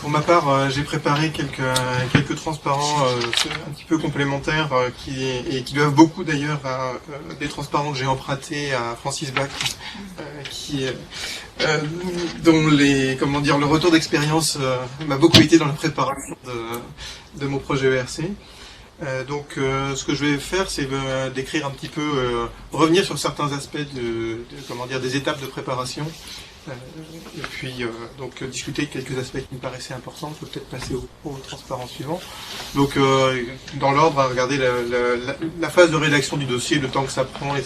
Pour ma part, j'ai préparé quelques transparents un petit peu complémentaires qui doivent beaucoup d'ailleurs à des transparents que j'ai empruntés à Francis Bach, dont le retour d'expérience m'a beaucoup aidé dans la préparation de mon projet ERC. Donc ce que je vais faire, c'est décrire un petit peu, revenir sur certains aspects des étapes de préparation, et puis donc discuter de quelques aspects qui me paraissaient importants. Je peux peut-être passer au transparent suivant. Donc dans l'ordre, regarder la phase de rédaction du dossier, le temps que ça prend et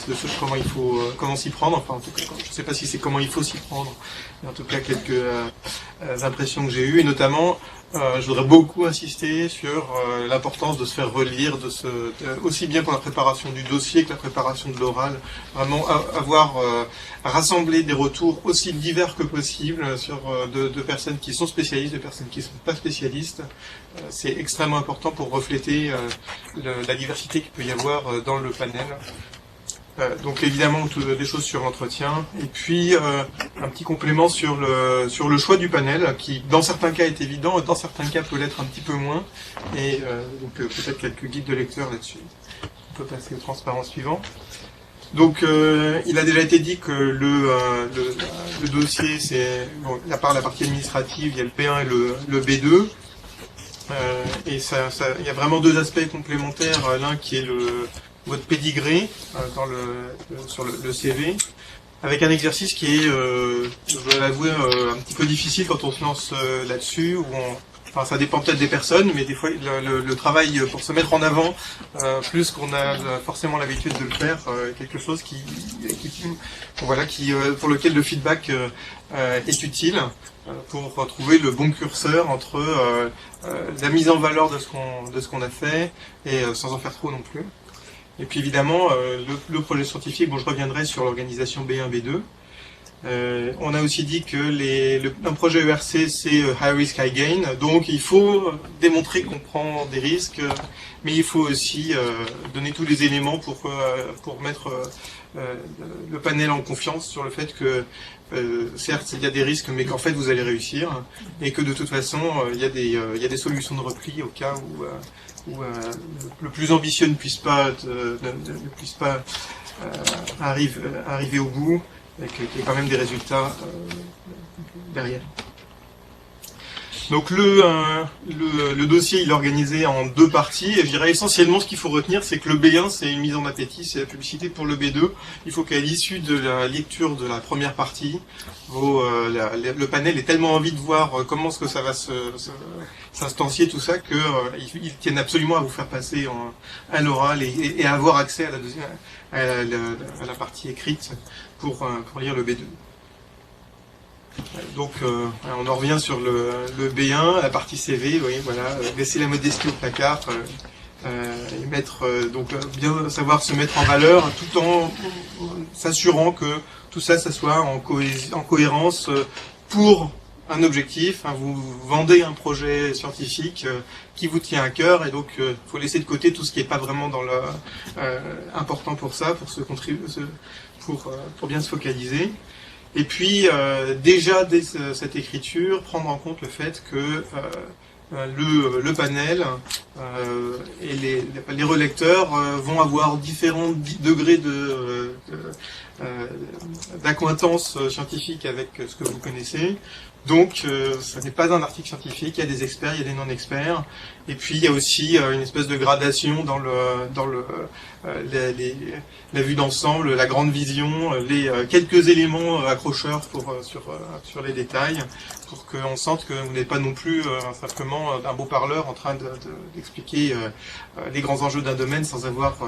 comment s'y prendre. Enfin, en tout cas, je ne sais pas si c'est comment il faut s'y prendre, mais en tout cas quelques impressions que j'ai eues, et notamment je voudrais beaucoup insister sur l'importance de se faire relire, aussi bien pour la préparation du dossier que la préparation de l'oral, vraiment avoir rassemblé des retours aussi divers que possible de personnes qui sont spécialistes, de personnes qui ne sont pas spécialistes. C'est extrêmement important pour refléter la diversité qu'il peut y avoir dans le panel. Donc évidemment des choses sur l'entretien, et puis un petit complément sur le choix du panel, qui dans certains cas est évident et dans certains cas peut l'être un petit peu moins, et donc peut-être quelques guides de lecture là-dessus. On peut passer au transparent suivant. Donc il a déjà été dit que le dossier, c'est à part la partie administrative, il y a le P1 et le B2, et il y a vraiment deux aspects complémentaires, l'un qui est votre pédigré sur le CV, avec un exercice qui est, je dois l'avouer, un petit peu difficile quand on se lance là-dessus, enfin ça dépend peut-être des personnes, mais des fois le travail pour se mettre en avant, plus qu'on a forcément l'habitude de le faire, quelque chose pour lequel le feedback est utile, pour trouver le bon curseur entre la mise en valeur de ce qu'on a fait et sans en faire trop non plus. Et puis évidemment, le projet scientifique, je reviendrai sur l'organisation B1, B2. On a aussi dit que un projet ERC, c'est high risk, high gain. Donc il faut démontrer qu'on prend des risques, mais il faut aussi donner tous les éléments pour mettre le panel en confiance sur le fait que certes il y a des risques, mais qu'en fait vous allez réussir, et que de toute façon il y a des solutions de repli au cas où le plus ambitieux ne puisse pas arriver au bout, et qu'il y ait quand même des résultats derrière. Donc le dossier il est organisé en deux parties, et je dirais essentiellement ce qu'il faut retenir, c'est que le B1 c'est une mise en appétit, c'est la publicité pour le B2. Il faut qu'à l'issue de la lecture de la première partie, le panel ait tellement envie de voir comment est-ce que ça va s'instancier tout ça, qu'ils tiennent absolument à vous faire passer à l'oral et à avoir accès à la partie écrite pour lire le B2. Donc on en revient sur le B1, la partie CV, vous voyez, voilà, laisser la modestie au placard, et bien savoir se mettre en valeur, tout en s'assurant que tout ça soit en cohérence pour un objectif. Vous vendez un projet scientifique qui vous tient à cœur, et donc il faut laisser de côté tout ce qui n'est pas vraiment important pour ça, pour bien se focaliser. Et puis, déjà, dès cette écriture, prendre en compte le fait que le panel et les relecteurs vont avoir différents degrés d'acquaintance scientifique avec ce que vous connaissez. Donc, ce n'est pas un article scientifique, il y a des experts, il y a des non-experts, et puis il y a aussi une espèce de gradation dans la vue d'ensemble, la grande vision, quelques éléments accrocheurs sur les détails, pour qu'on sente que vous n'êtes pas non plus simplement un beau parleur en train d'expliquer les grands enjeux d'un domaine sans avoir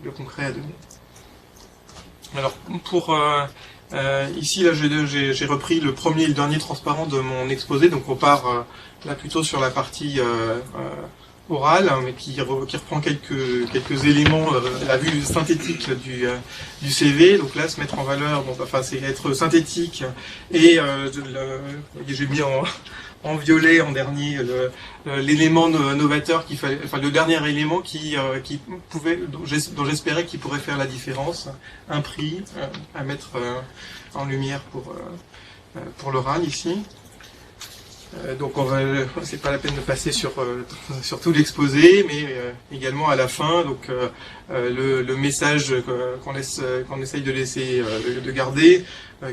le concret à donner. Alors, ici, là, j'ai repris le premier et le dernier transparent de mon exposé, donc on part là plutôt sur la partie orale, mais qui reprend quelques éléments, la vue synthétique du CV. Donc là, se mettre en valeur, c'est être synthétique, et j'ai mis en violet en dernier l'élément novateur le dernier élément dont j'espérais qu'il pourrait faire la différence, un prix à mettre en lumière pour l'oral ici. Donc c'est pas la peine de passer sur tout l'exposé, mais également à la fin, donc le message qu'on essaye de laisser, de garder,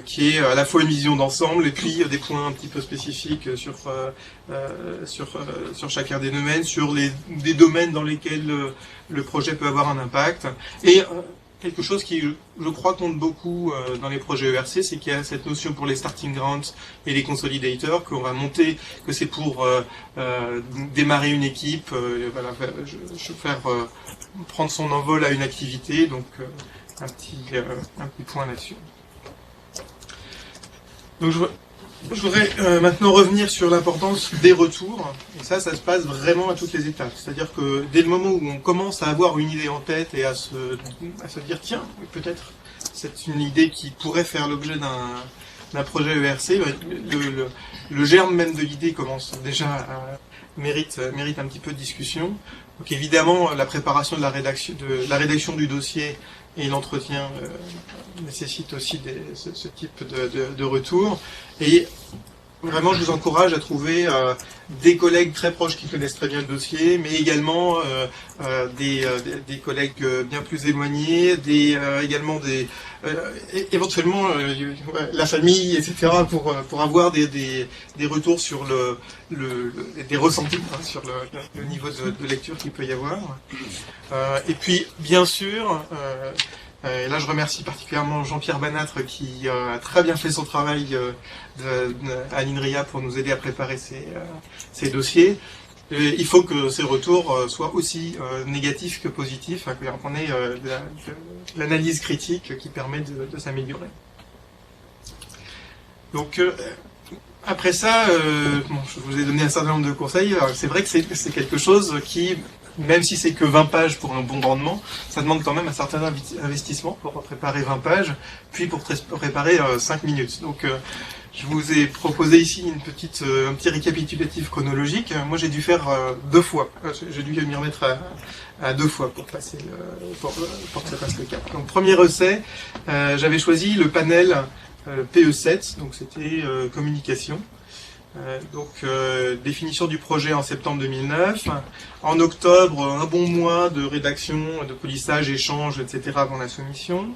qui est à la fois une vision d'ensemble et puis des points un petit peu spécifiques sur chacun des domaines, sur des domaines dans lesquels le projet peut avoir un impact. Et quelque chose qui, je crois, compte beaucoup dans les projets ERC, c'est qu'il y a cette notion pour les starting grants et les consolidators qu'on va monter, que c'est pour démarrer une équipe, voilà, faire prendre son envol à une activité, donc un petit point là-dessus. Donc je voudrais maintenant revenir sur l'importance des retours, et ça se passe vraiment à toutes les étapes. C'est-à-dire que dès le moment où on commence à avoir une idée en tête et à se dire tiens, peut-être c'est une idée qui pourrait faire l'objet d'un projet ERC, le germe même de l'idée commence déjà mérite un petit peu de discussion. Donc évidemment la préparation de la rédaction du dossier et l'entretien nécessite aussi ce type de retour. Et vraiment, je vous encourage à trouver des collègues très proches qui connaissent très bien le dossier, mais également des collègues bien plus éloignés, également éventuellement la famille, etc., pour avoir des retours sur des ressentis, hein, sur le niveau de lecture qu'il peut y avoir. Et puis, bien sûr, et là je remercie particulièrement Jean-Pierre Banâtre qui a très bien fait son travail à l'INRIA pour nous aider à préparer ces dossiers. Et il faut que ces retours soient aussi négatifs que positifs, hein, qu'on ait de l'analyse critique qui permet de s'améliorer. Donc après ça, je vous ai donné un certain nombre de conseils. C'est vrai que c'est quelque chose qui, même si c'est que 20 pages pour un bon rendement, ça demande quand même un certain investissement pour préparer 20 pages, puis pour préparer 5 minutes. Donc je vous ai proposé ici un petit récapitulatif chronologique. Moi j'ai dû faire 2 fois. J'ai dû m'y remettre à 2 fois pour passer pour que ça passe le cap. Donc premier essai, j'avais choisi le panel PE7, donc c'était communication. Définition du projet en septembre 2009. En octobre, un bon mois de rédaction, de polissage, échange, etc. avant la soumission.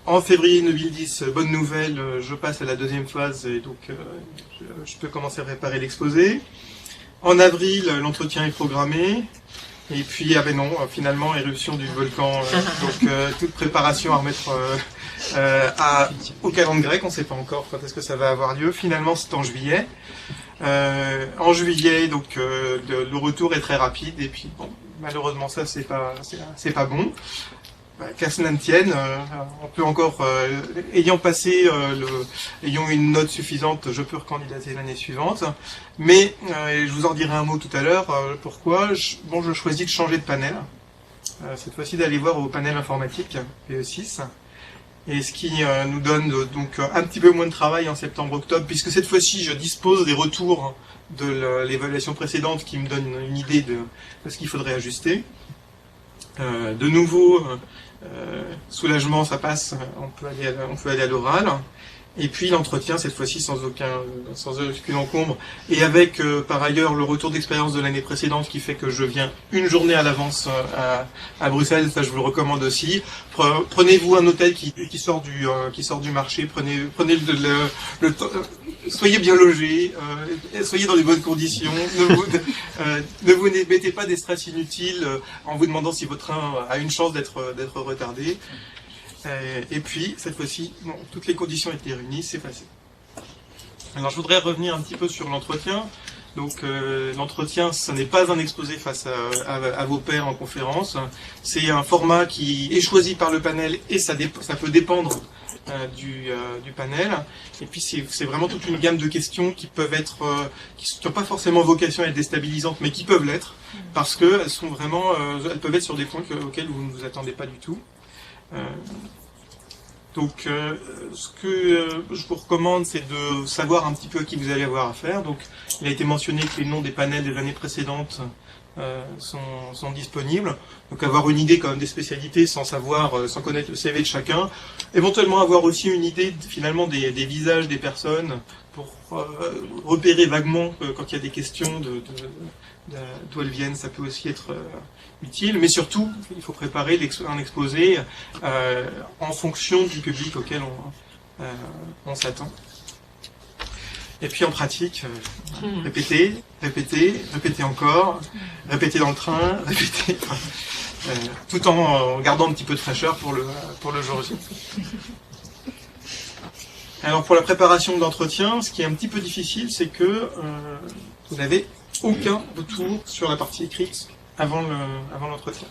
En février 2010, bonne nouvelle, je passe à la deuxième phase et donc je peux commencer à préparer l'exposé. En avril, l'entretien est programmé. Et puis, finalement, éruption du volcan. Toute préparation à remettre au calendrier grec. On ne sait pas encore quand est-ce que ça va avoir lieu. Finalement, c'est en juillet. En juillet, donc, le retour est très rapide. Et puis, bon, malheureusement, ça, c'est pas bon. Qu'à cela ne tienne, on peut encore, ayant une note suffisante, je peux recandidater l'année suivante. Mais je vous en dirai un mot tout à l'heure. Pourquoi je choisis de changer de panel. Cette fois-ci d'aller voir au panel informatique, PE6. Et ce qui nous donne donc un petit peu moins de travail en septembre-octobre, puisque cette fois-ci je dispose des retours de l'évaluation précédente qui me donne une idée de ce qu'il faudrait ajuster. De nouveau, soulagement, ça passe, on peut aller à l'oral. Et puis l'entretien, cette fois-ci sans aucune encombre, et avec par ailleurs le retour d'expérience de l'année précédente qui fait que je viens une journée à l'avance à Bruxelles, ça je vous le recommande aussi. Prenez-vous un hôtel qui sort du marché, prenez le temps, soyez bien logés, soyez dans les bonnes conditions, ne vous mettez pas des stress inutiles en vous demandant si votre train a une chance d'être retardé. Et puis, cette fois-ci, toutes les conditions étaient réunies, c'est passé. Alors, je voudrais revenir un petit peu sur l'entretien. Donc, l'entretien, ce n'est pas un exposé face à vos pairs en conférence. C'est un format qui est choisi par le panel et ça peut dépendre du panel. Et puis, c'est vraiment toute une gamme de questions qui peuvent être, qui n'ont pas forcément vocation à être déstabilisantes, mais qui peuvent l'être, parce que elles peuvent être sur des points auxquels vous ne vous attendez pas du tout. Ce que je vous recommande, c'est de savoir un petit peu à qui vous allez avoir affaire. Donc, il a été mentionné que les noms des panels de l'année précédente sont disponibles. Donc avoir une idée quand même des spécialités sans savoir, sans connaître le CV de chacun. Éventuellement avoir aussi une idée finalement des visages des personnes pour repérer vaguement quand il y a des questions d'où elles viennent, ça peut aussi être utile. Mais surtout, il faut préparer un exposé en fonction du public auquel on s'attend. Et puis en pratique, répéter, répéter, répéter encore, répéter dans le train, répéter, tout en gardant un petit peu de fraîcheur pour le jour J. Alors pour la préparation de l'entretien, ce qui est un petit peu difficile, c'est que vous n'avez aucun retour sur la partie écrite avant l'entretien.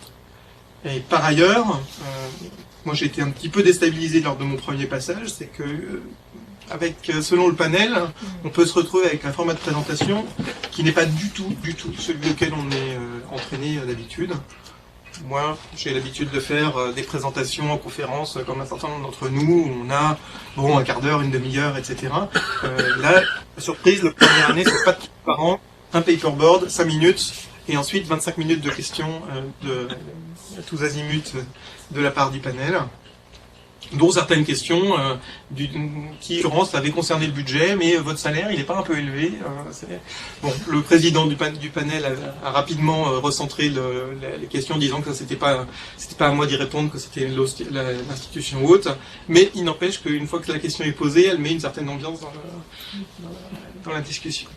Et par ailleurs, moi j'ai été un petit peu déstabilisé lors de mon premier passage, c'est que selon le panel, on peut se retrouver avec un format de présentation qui n'est pas du tout celui auquel on est entraîné d'habitude. Moi, j'ai l'habitude de faire des présentations en conférence, comme un certain nombre d'entre nous, où on a un quart d'heure, une demi-heure, etc. Là, la surprise, la première année, c'est pas de par an, un paperboard, 5 minutes, et ensuite 25 minutes de questions de tous azimuts de la part du panel, dont certaines questions qui, en l'occurrence, avaient concerné le budget, mais votre salaire, il n'est pas un peu élevé. Bon, le président du panel a rapidement recentré les questions, disant que c'était pas à moi d'y répondre, que c'était l'institution haute, mais il n'empêche qu'une fois que la question est posée, elle met une certaine ambiance dans la discussion.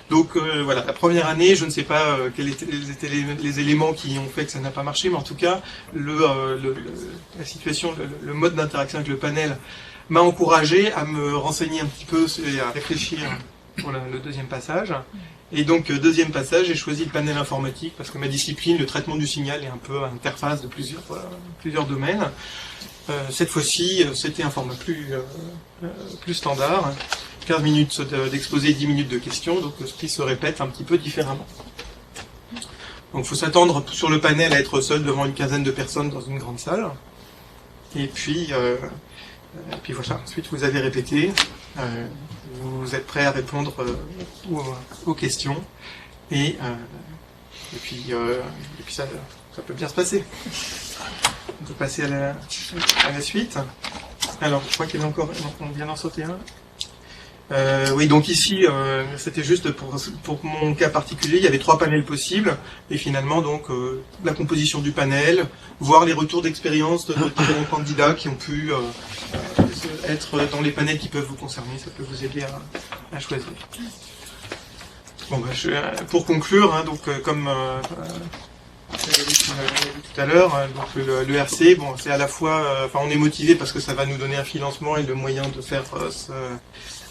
Donc voilà, la première année, je ne sais pas quels étaient les éléments qui ont fait que ça n'a pas marché, mais en tout cas, la situation, le mode d'interaction avec le panel m'a encouragé à me renseigner un petit peu et à réfléchir pour le deuxième passage. Et donc, deuxième passage, j'ai choisi le panel informatique parce que ma discipline, le traitement du signal, est un peu à interface de plusieurs domaines. Cette fois-ci, c'était un format plus standard. 15 minutes d'exposé, 10 minutes de questions, donc ce qui se répète un petit peu différemment. Donc il faut s'attendre sur le panel à être seul devant une quinzaine de personnes dans une grande salle. Et puis voilà, ensuite vous avez répété, vous êtes prêt à répondre aux questions, et puis ça peut bien se passer. On peut passer à la suite. Alors, je crois qu'il y en a encore, on vient d'en sauter un. Oui, donc ici, c'était juste pour mon cas particulier, il y avait 3 panels possibles, et finalement, donc, la composition du panel, voir les retours d'expérience de différents candidats qui ont pu être dans les panels qui peuvent vous concerner, ça peut vous aider à choisir. Bon, pour conclure, hein, donc, comme tout à l'heure, donc le RC, bon, c'est à la fois, on est motivé parce que ça va nous donner un financement et le moyen de faire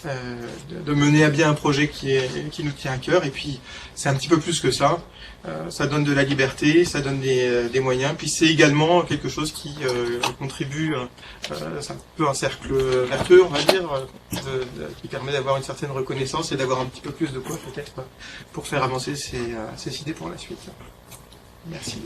de mener à bien un projet qui nous tient à cœur, et puis c'est un petit peu plus que ça. Ça donne de la liberté, ça donne des moyens, puis c'est également quelque chose qui contribue, c'est un peu un cercle vertueux, on va dire, qui permet d'avoir une certaine reconnaissance et d'avoir un petit peu plus de poids peut-être pour faire avancer ces idées pour la suite. Merci.